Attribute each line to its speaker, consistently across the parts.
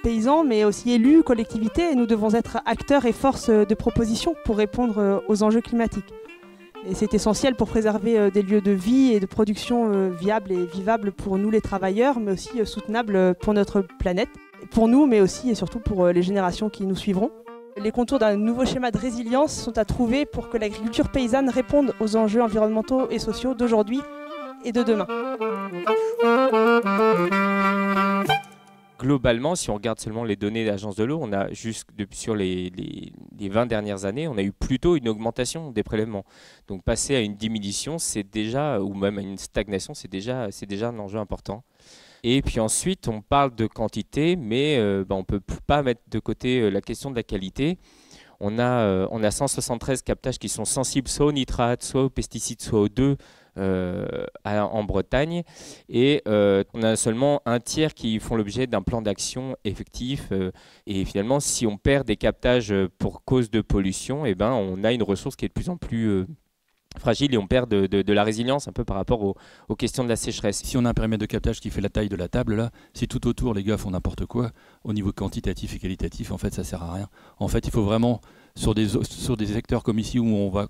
Speaker 1: paysans, mais aussi élus, collectivités, et nous devons être acteurs et forces de proposition pour répondre aux enjeux climatiques. Et c'est essentiel pour préserver des lieux de vie et de production viables et vivables pour nous les travailleurs, mais aussi soutenables pour notre planète, pour nous, mais aussi et surtout pour les générations qui nous suivront. Les contours d'un nouveau schéma de résilience sont à trouver pour que l'agriculture paysanne réponde aux enjeux environnementaux et sociaux d'aujourd'hui et de demain.
Speaker 2: Globalement, si on regarde seulement les données de l'Agence de l'eau, on a sur les 20 dernières années, on a eu plutôt une augmentation des prélèvements. Donc passer à une diminution, c'est déjà, ou même à une stagnation, c'est déjà un enjeu important. Et puis ensuite, on parle de quantité, mais on ne peut pas mettre de côté la question de la qualité. On a 173 captages qui sont sensibles soit aux nitrates, soit aux pesticides, soit aux deux en Bretagne. Et on a seulement un tiers qui font l'objet d'un plan d'action effectif. Et finalement, si on perd des captages pour cause de pollution, eh ben, on a une ressource qui est de plus en plus fragile et on perd de la résilience un peu par rapport aux questions de la sécheresse.
Speaker 3: Si on a un périmètre de captage qui fait la taille de la table, là, si tout autour les gars font n'importe quoi, au niveau quantitatif et qualitatif, en fait ça sert à rien. En fait il faut vraiment, sur des secteurs comme ici où on va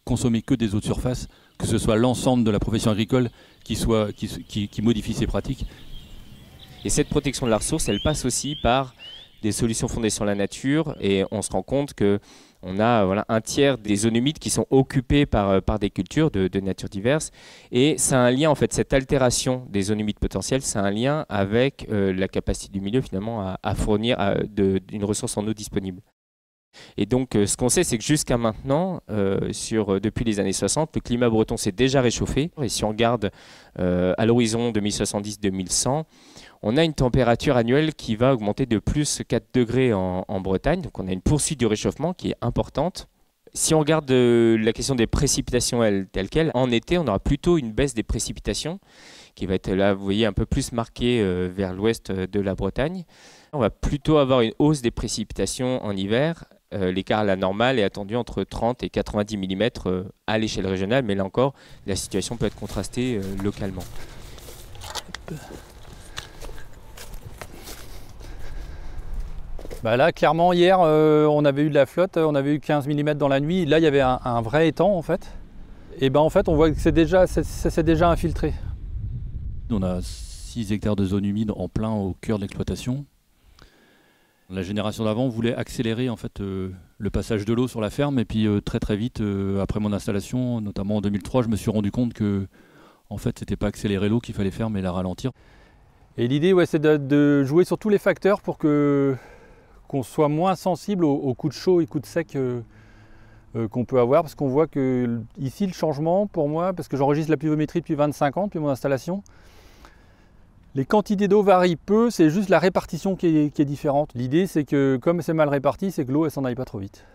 Speaker 3: consommer que des eaux de surface, que ce soit l'ensemble de la profession agricole qui modifie ses pratiques.
Speaker 2: Et cette protection de la ressource, elle passe aussi par des solutions fondées sur la nature et on se rend compte que on a un tiers des zones humides qui sont occupées par des cultures de nature diverse. Et c'est un lien, en fait, cette altération des zones humides potentielles, c'est un lien avec la capacité du milieu, finalement, à fournir une ressource en eau disponible. Et donc, ce qu'on sait, c'est que jusqu'à maintenant, depuis les années 60, le climat breton s'est déjà réchauffé. Et si on regarde à l'horizon 2070-2100, on a une température annuelle qui va augmenter de plus 4 degrés en Bretagne. Donc on a une poursuite du réchauffement qui est importante. Si on regarde la question des précipitations telles quelles, en été, on aura plutôt une baisse des précipitations qui va être là, vous voyez, un peu plus marquée vers l'ouest de la Bretagne. On va plutôt avoir une hausse des précipitations en hiver. L'écart à la normale est attendu entre 30 et 90 mm à l'échelle régionale, mais là encore, la situation peut être contrastée localement.
Speaker 4: Bah là, clairement, hier, on avait eu de la flotte, on avait eu 15 mm dans la nuit. Là, il y avait un vrai étang, en fait. Et ben en fait, on voit que ça s'est déjà infiltré.
Speaker 3: On a 6 hectares de zone humide en plein au cœur de l'exploitation. La génération d'avant voulait accélérer en fait, le passage de l'eau sur la ferme. Et puis très très vite, après mon installation, notamment en 2003, je me suis rendu compte que en fait, c'était pas accélérer l'eau qu'il fallait faire, mais la ralentir.
Speaker 4: Et l'idée, ouais, c'est de jouer sur tous les facteurs pour qu'on soit moins sensible aux coups de chaud et coups de sec qu'on peut avoir, parce qu'on voit que ici le changement pour moi, parce que j'enregistre la pluviométrie depuis 25 ans, depuis mon installation, les quantités d'eau varient peu, c'est juste la répartition qui est différente. L'idée c'est que comme c'est mal réparti, c'est que l'eau elle s'en aille pas trop vite.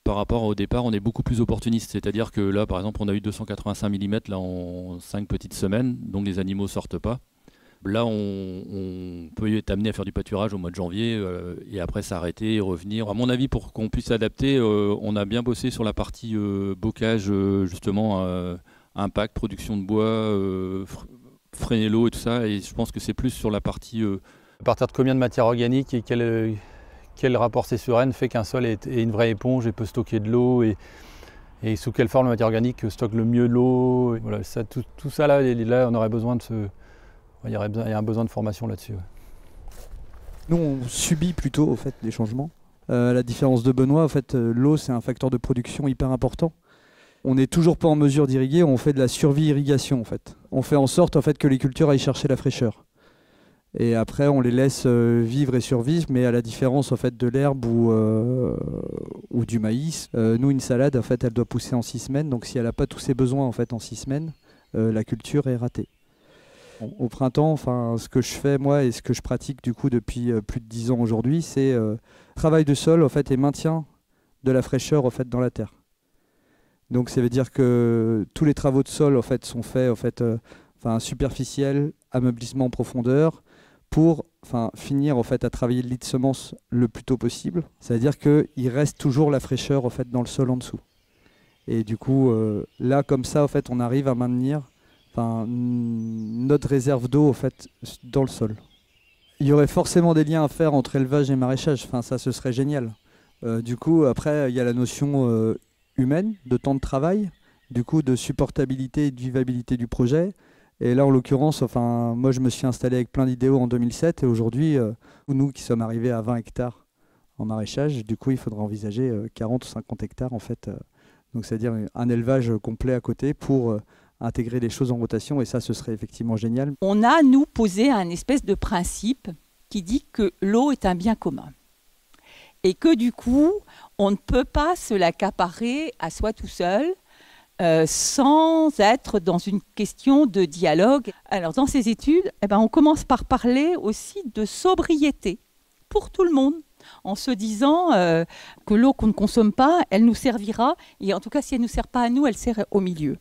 Speaker 3: Par rapport au départ, on est beaucoup plus opportuniste, c'est-à-dire que là par exemple on a eu 285 mm là, en 5 petites semaines, donc les animaux sortent pas. Là, on peut être amené à faire du pâturage au mois de janvier et après s'arrêter et revenir. À mon avis, pour qu'on puisse s'adapter, on a bien bossé sur la partie bocage, justement, impact, production de bois, freiner l'eau et tout ça. Et je pense que c'est plus sur la partie...
Speaker 4: À partir de combien de matière organique et quel rapport C sur N fait qu'un sol est une vraie éponge et peut stocker de l'eau et sous quelle forme la matière organique stocke le mieux l'eau. Voilà, tout ça, là, on aurait besoin de il y a un besoin de formation là-dessus. Ouais.
Speaker 5: Nous, on subit plutôt au fait, des changements. La différence de Benoît, en fait, l'eau, c'est un facteur de production hyper important. On n'est toujours pas en mesure d'irriguer, on fait de la survie-irrigation. En fait. On fait en sorte en fait, que les cultures aillent chercher la fraîcheur. Et après, on les laisse vivre et survivre, mais à la différence en fait, de l'herbe ou du maïs, nous, une salade, en fait, elle doit pousser en 6 semaines. Donc si elle n'a pas tous ses besoins en, fait, en 6 semaines, la culture est ratée. Au printemps, enfin, ce que je fais moi et ce que je pratique du coup depuis plus de 10 ans aujourd'hui, c'est travail de sol en fait, et maintien de la fraîcheur en fait, dans la terre. Donc ça veut dire que tous les travaux de sol en fait, sont faits en fait, superficiels, ameublissement en profondeur, pour finir en fait, à travailler le lit de semence le plus tôt possible. Ça veut dire qu'il reste toujours la fraîcheur en fait, dans le sol en dessous. Et du coup, là comme ça, en fait, on arrive à maintenir notre réserve d'eau en fait, dans le sol. Il y aurait forcément des liens à faire entre élevage et maraîchage. Enfin, ça, ce serait génial. Du coup, après, il y a la notion humaine, de temps de travail, du coup, de supportabilité et de vivabilité du projet. Et là, en l'occurrence, enfin, moi, je me suis installé avec plein d'idéaux en 2007. Et aujourd'hui, nous qui sommes arrivés à 20 hectares en maraîchage, du coup, il faudra envisager 40 ou 50 hectares, en fait. Donc, c'est-à-dire un élevage complet à côté pour intégrer les choses en rotation. Et ça, ce serait effectivement génial.
Speaker 6: On a, nous, posé un espèce de principe qui dit que l'eau est un bien commun. Et que du coup, on ne peut pas se l'accaparer à soi tout seul sans être dans une question de dialogue. Alors dans ces études, on commence par parler aussi de sobriété pour tout le monde, en se disant que l'eau qu'on ne consomme pas, elle nous servira, et en tout cas si elle ne nous sert pas à nous, elle sert au milieu.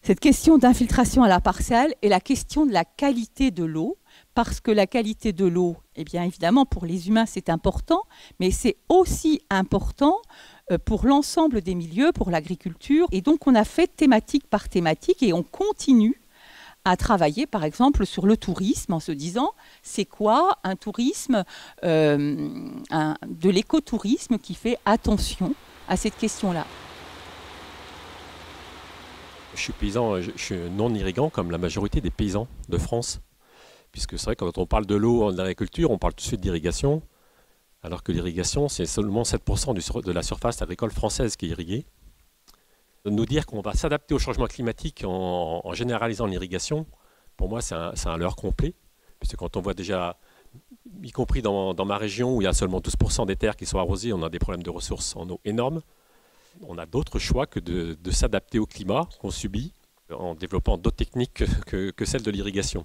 Speaker 6: Cette question d'infiltration à la parcelle et la question de la qualité de l'eau, parce que la qualité de l'eau, eh bien évidemment pour les humains c'est important, mais c'est aussi important pour l'ensemble des milieux, pour l'agriculture. Et donc on a fait thématique par thématique et on continue à travailler par exemple sur le tourisme en se disant c'est quoi un tourisme, de l'écotourisme qui fait attention à cette question-là.
Speaker 7: Je suis paysan, je suis non irrigant comme la majorité des paysans de France. Puisque c'est vrai que quand on parle de l'eau en agriculture, on parle tout de suite d'irrigation, alors que l'irrigation, c'est seulement 7% de la surface agricole française qui est irriguée. De nous dire qu'on va s'adapter au changement climatique en généralisant l'irrigation, pour moi, c'est un leurre complet. Puisque quand on voit déjà, y compris dans ma région où il y a seulement 12% des terres qui sont arrosées, on a des problèmes de ressources en eau énormes. On a d'autres choix que de s'adapter au climat qu'on subit en développant d'autres techniques que celles de l'irrigation.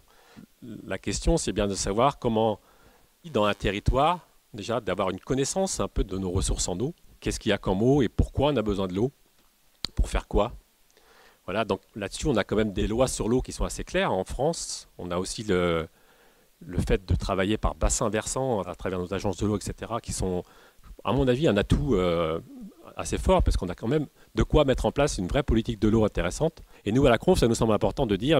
Speaker 7: La question, c'est bien de savoir comment, dans un territoire, déjà d'avoir une connaissance un peu de nos ressources en eau. Qu'est-ce qu'il y a comme eau et pourquoi on a besoin de l'eau? Pour faire quoi? Voilà, donc là-dessus, on a quand même des lois sur l'eau qui sont assez claires. En France, on a aussi le fait de travailler par bassin versant à travers nos agences de l'eau, etc., qui sont, à mon avis, un atout assez fort parce qu'on a quand même de quoi mettre en place une vraie politique de l'eau intéressante. Et nous, à la Conf, ça nous semble important de dire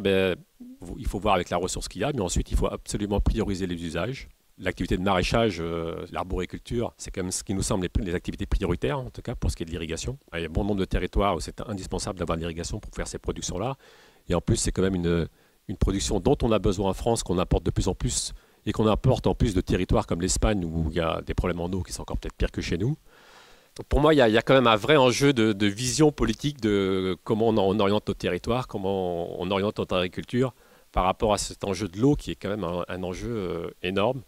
Speaker 7: il faut voir avec la ressource qu'il y a, mais ensuite, il faut absolument prioriser les usages. L'activité de maraîchage, l'arboriculture, c'est quand même ce qui nous semble les activités prioritaires, en tout cas pour ce qui est de l'irrigation. Il y a bon nombre de territoires où c'est indispensable d'avoir de l'irrigation pour faire ces productions-là. Et en plus, c'est quand même une production dont on a besoin en France, qu'on importe de plus en plus, et qu'on importe en plus de territoires comme l'Espagne, où il y a des problèmes en eau qui sont encore peut-être pires que chez nous. Donc pour moi, il y a quand même un vrai enjeu de vision politique de comment on oriente nos territoires, comment on oriente notre agriculture par rapport à cet enjeu de l'eau qui est quand même un enjeu énorme.